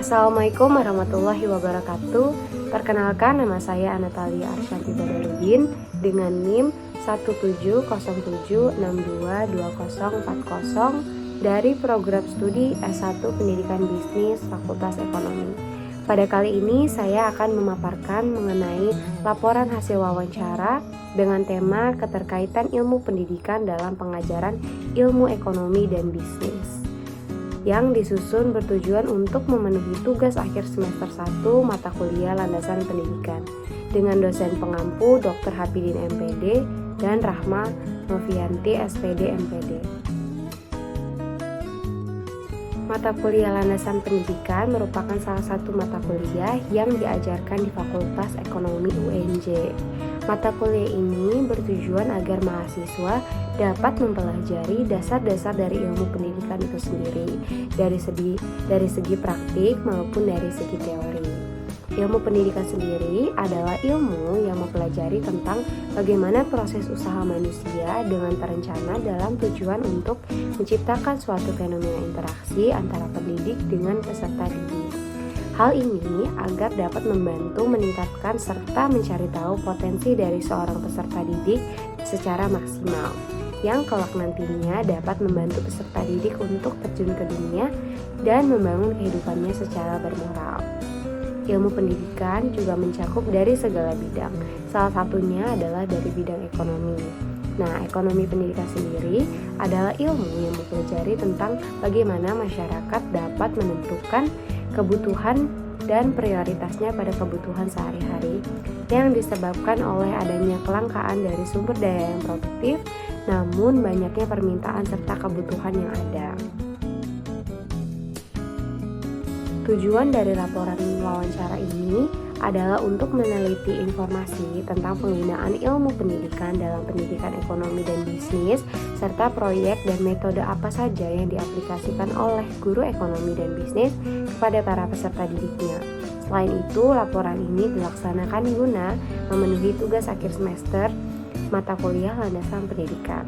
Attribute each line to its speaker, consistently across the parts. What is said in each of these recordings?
Speaker 1: Assalamualaikum warahmatullahi wabarakatuh. Perkenalkan, nama saya Anatalia Arsyanti Badarudin dengan NIM 1707622040 dari program studi S1 Pendidikan Bisnis Fakultas Ekonomi. Pada kali ini saya akan memaparkan mengenai laporan hasil wawancara dengan tema keterkaitan ilmu pendidikan dalam pengajaran ilmu ekonomi dan bisnis, yang disusun bertujuan untuk memenuhi tugas akhir semester 1 mata kuliah landasan pendidikan dengan dosen pengampu Dr. Hapidin MPD dan Rahma Novianti SPD MPD. Mata kuliah landasan pendidikan merupakan salah satu mata kuliah yang diajarkan di Fakultas Ekonomi UNJ. Mata kuliah ini bertujuan agar mahasiswa dapat mempelajari dasar-dasar dari ilmu pendidikan itu sendiri, dari segi praktik maupun dari segi teori. Ilmu pendidikan sendiri adalah ilmu yang mempelajari tentang bagaimana proses usaha manusia dengan terencana dalam tujuan untuk menciptakan suatu fenomena interaksi antara pendidik dengan peserta didik. Hal ini agar dapat membantu meningkatkan serta mencari tahu potensi dari seorang peserta didik secara maksimal, yang kelak nantinya dapat membantu peserta didik untuk terjun ke dunia dan membangun kehidupannya secara bermoral. Ilmu pendidikan juga mencakup dari segala bidang, salah satunya adalah dari bidang ekonomi. Nah, ekonomi pendidikan sendiri adalah ilmu yang mempelajari tentang bagaimana masyarakat dapat menentukan kebutuhan dan prioritasnya pada kebutuhan sehari-hari yang disebabkan oleh adanya kelangkaan dari sumber daya yang produktif, namun banyaknya permintaan serta kebutuhan yang ada. Tujuan dari laporan wawancara ini adalah untuk meneliti informasi tentang penggunaan ilmu pendidikan dalam pendidikan ekonomi dan bisnis, serta proyek dan metode apa saja yang diaplikasikan oleh guru ekonomi dan bisnis kepada para peserta didiknya. Selain itu, laporan ini dilaksanakan guna memenuhi tugas akhir semester mata kuliah landasan pendidikan.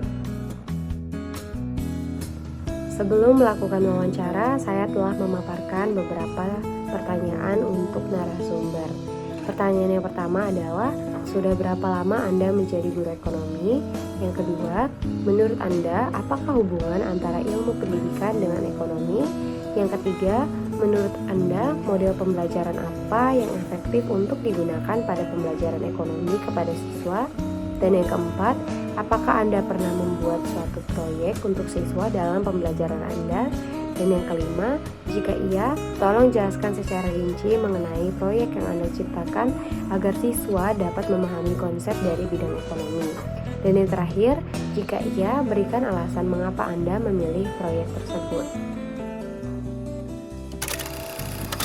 Speaker 1: Sebelum melakukan wawancara, saya telah memaparkan beberapa pertanyaan untuk narasumber. Pertanyaan yang pertama adalah, sudah berapa lama Anda menjadi guru ekonomi? Yang kedua, menurut Anda, apakah hubungan antara ilmu pendidikan dengan ekonomi? Yang ketiga, menurut Anda, model pembelajaran apa yang efektif untuk digunakan pada pembelajaran ekonomi kepada siswa? Dan yang keempat, apakah Anda pernah membuat suatu proyek untuk siswa dalam pembelajaran Anda? Dan yang kelima, jika iya, tolong jelaskan secara rinci mengenai proyek yang Anda ciptakan agar siswa dapat memahami konsep dari bidang ekonomi. Dan yang terakhir, jika iya, berikan alasan mengapa Anda memilih proyek tersebut.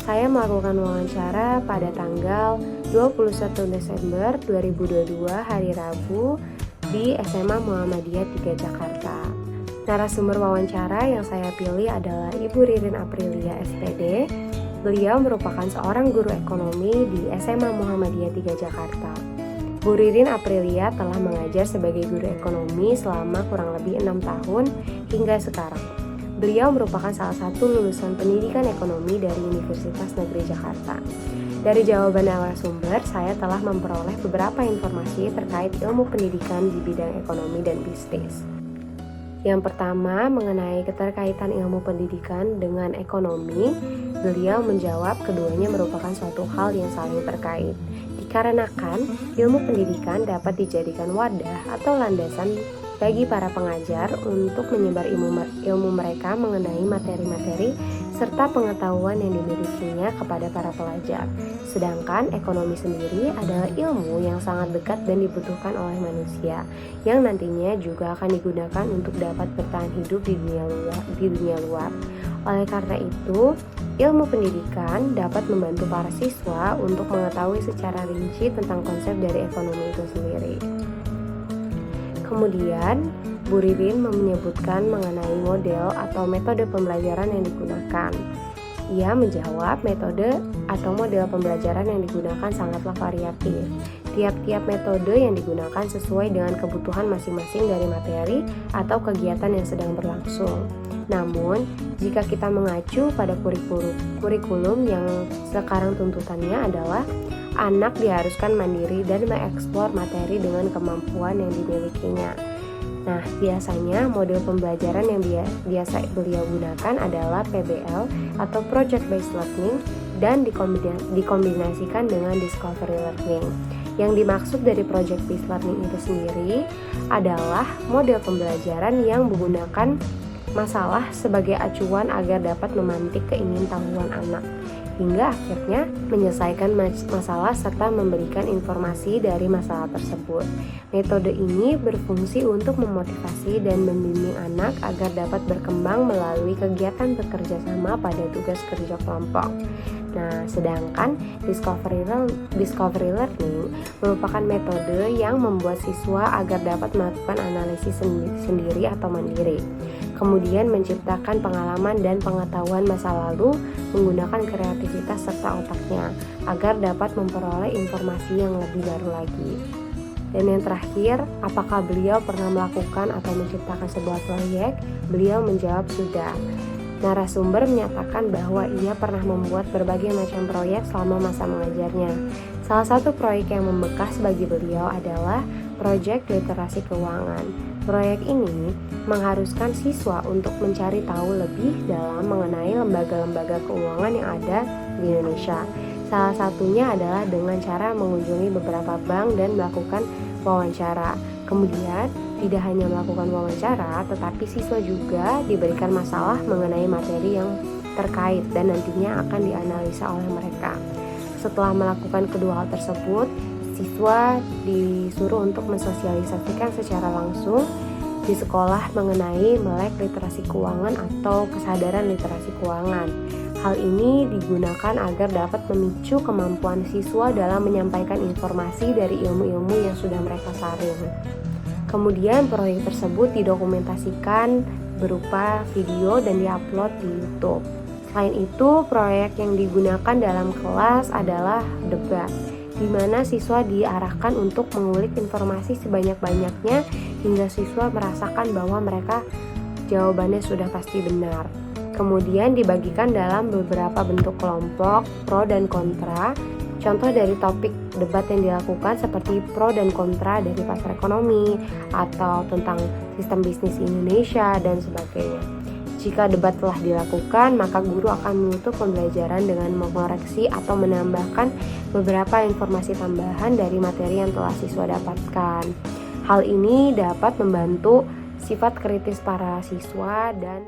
Speaker 1: Saya melakukan wawancara pada tanggal 21 Desember 2022 hari Rabu di SMA Muhammadiyah 3 Jakarta. Narasumber wawancara yang saya pilih adalah Ibu Ririn Aprilia SPD. Beliau merupakan seorang guru ekonomi di SMA Muhammadiyah 3 Jakarta. Bu Ririn Aprilia telah mengajar sebagai guru ekonomi selama kurang lebih 6 tahun hingga sekarang. Beliau merupakan salah satu lulusan pendidikan ekonomi dari Universitas Negeri Jakarta. Dari jawaban narasumber, saya telah memperoleh beberapa informasi terkait ilmu pendidikan di bidang ekonomi dan bisnis. Yang pertama, mengenai keterkaitan ilmu pendidikan dengan ekonomi, beliau menjawab keduanya merupakan suatu hal yang saling terkait. Dikarenakan, ilmu pendidikan dapat dijadikan wadah atau landasan bagi para pengajar untuk menyebar ilmu mereka mengenai materi-materi serta pengetahuan yang dimilikinya kepada para pelajar. Sedangkan ekonomi sendiri adalah ilmu yang sangat dekat dan dibutuhkan oleh manusia, yang nantinya juga akan digunakan untuk dapat bertahan hidup di dunia luar. Oleh karena itu, ilmu pendidikan dapat membantu para siswa untuk mengetahui secara rinci tentang konsep dari ekonomi itu sendiri. Kemudian, Bu Ririn menyebutkan mengenai model atau metode pembelajaran yang digunakan. Ia menjawab metode atau model pembelajaran yang digunakan sangatlah variatif. Tiap-tiap metode yang digunakan sesuai dengan kebutuhan masing-masing dari materi atau kegiatan yang sedang berlangsung. Namun, jika kita mengacu pada kurikulum yang sekarang tuntutannya adalah anak diharuskan mandiri dan mengeksplor materi dengan kemampuan yang dimilikinya. Nah, biasanya model pembelajaran yang biasa beliau gunakan adalah PBL atau Project Based Learning dan dikombinasikan dengan Discovery Learning. Yang dimaksud dari Project Based Learning itu sendiri adalah model pembelajaran yang menggunakan masalah sebagai acuan agar dapat memantik keingintahuan anak, hingga akhirnya menyelesaikan masalah serta memberikan informasi dari masalah tersebut. Metode ini berfungsi untuk memotivasi dan membimbing anak agar dapat berkembang melalui kegiatan bekerja sama pada tugas kerja kelompok. Nah, sedangkan Discovery Learning merupakan metode yang membuat siswa agar dapat melakukan analisis sendiri atau mandiri, kemudian menciptakan pengalaman dan pengetahuan masa lalu menggunakan kreativitas serta otaknya agar dapat memperoleh informasi yang lebih baru lagi. Dan yang terakhir, apakah beliau pernah melakukan atau menciptakan sebuah proyek? Beliau menjawab sudah. Narasumber menyatakan bahwa ia pernah membuat berbagai macam proyek selama masa mengajarnya. Salah satu proyek yang membekas bagi beliau adalah proyek literasi keuangan. Proyek ini mengharuskan siswa untuk mencari tahu lebih dalam mengenai lembaga-lembaga keuangan yang ada di Indonesia. Salah satunya adalah dengan cara mengunjungi beberapa bank dan melakukan wawancara. Kemudian, tidak hanya melakukan wawancara, tetapi siswa juga diberikan masalah mengenai materi yang terkait dan nantinya akan dianalisa oleh mereka. Setelah melakukan kedua hal tersebut, siswa disuruh untuk mensosialisasikan secara langsung di sekolah mengenai melek literasi keuangan atau kesadaran literasi keuangan. Hal ini digunakan agar dapat memicu kemampuan siswa dalam menyampaikan informasi dari ilmu-ilmu yang sudah mereka saring. Kemudian proyek tersebut didokumentasikan berupa video dan diupload di YouTube. Selain itu, proyek yang digunakan dalam kelas adalah debat, di mana siswa diarahkan untuk mengulik informasi sebanyak-banyaknya hingga siswa merasakan bahwa mereka jawabannya sudah pasti benar. Kemudian dibagikan dalam beberapa bentuk kelompok, pro dan kontra. Contoh dari topik debat yang dilakukan seperti pro dan kontra dari pasar ekonomi atau tentang sistem bisnis Indonesia dan sebagainya. Jika debat telah dilakukan, maka guru akan menutup pembelajaran dengan mengoreksi atau menambahkan beberapa informasi tambahan dari materi yang telah siswa dapatkan. Hal ini dapat membantu sifat kritis para siswa dan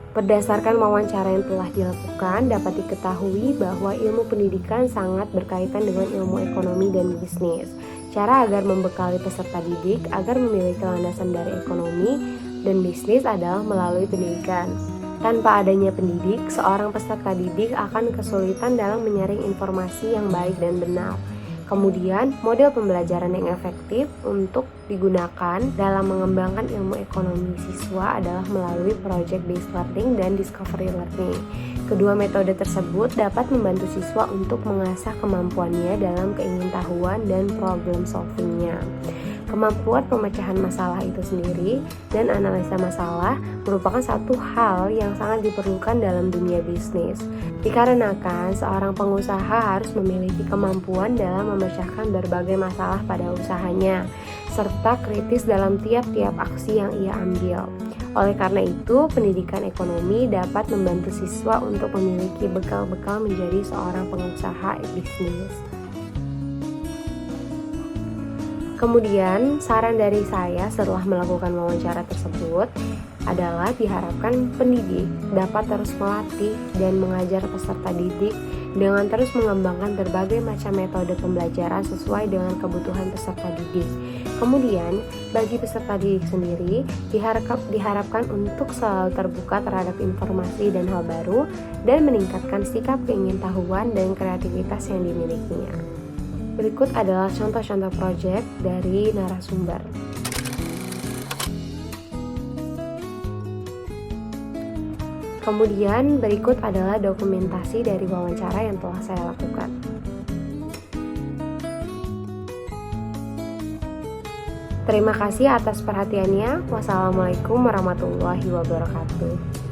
Speaker 1: berdasarkan wawancara yang telah dilakukan, dapat diketahui bahwa ilmu pendidikan sangat berkaitan dengan ilmu ekonomi dan bisnis. Cara agar membekali peserta didik agar memiliki landasan dari ekonomi dan bisnis adalah melalui pendidikan. Tanpa adanya pendidik, seorang peserta didik akan kesulitan dalam menyaring informasi yang baik dan benar. Kemudian, model pembelajaran yang efektif untuk digunakan dalam mengembangkan ilmu ekonomi siswa adalah melalui Project Based Learning dan Discovery Learning. Kedua metode tersebut dapat membantu siswa untuk mengasah kemampuannya dalam keingintahuan dan problem solving-nya. Kemampuan pemecahan masalah itu sendiri dan analisa masalah merupakan satu hal yang sangat diperlukan dalam dunia bisnis. Dikarenakan seorang pengusaha harus memiliki kemampuan dalam memecahkan berbagai masalah pada usahanya, serta kritis dalam tiap-tiap aksi yang ia ambil. Oleh karena itu, pendidikan ekonomi dapat membantu siswa untuk memiliki bekal-bekal menjadi seorang pengusaha bisnis. Kemudian, saran dari saya setelah melakukan wawancara tersebut adalah diharapkan pendidik dapat terus melatih dan mengajar peserta didik dengan terus mengembangkan berbagai macam metode pembelajaran sesuai dengan kebutuhan peserta didik. Kemudian, bagi peserta didik sendiri diharapkan untuk selalu terbuka terhadap informasi dan hal baru dan meningkatkan sikap keingintahuan dan kreativitas yang dimilikinya. Berikut adalah contoh-contoh proyek dari narasumber. Kemudian berikut adalah dokumentasi dari wawancara yang telah saya lakukan. Terima kasih atas perhatiannya. Wassalamualaikum warahmatullahi wabarakatuh.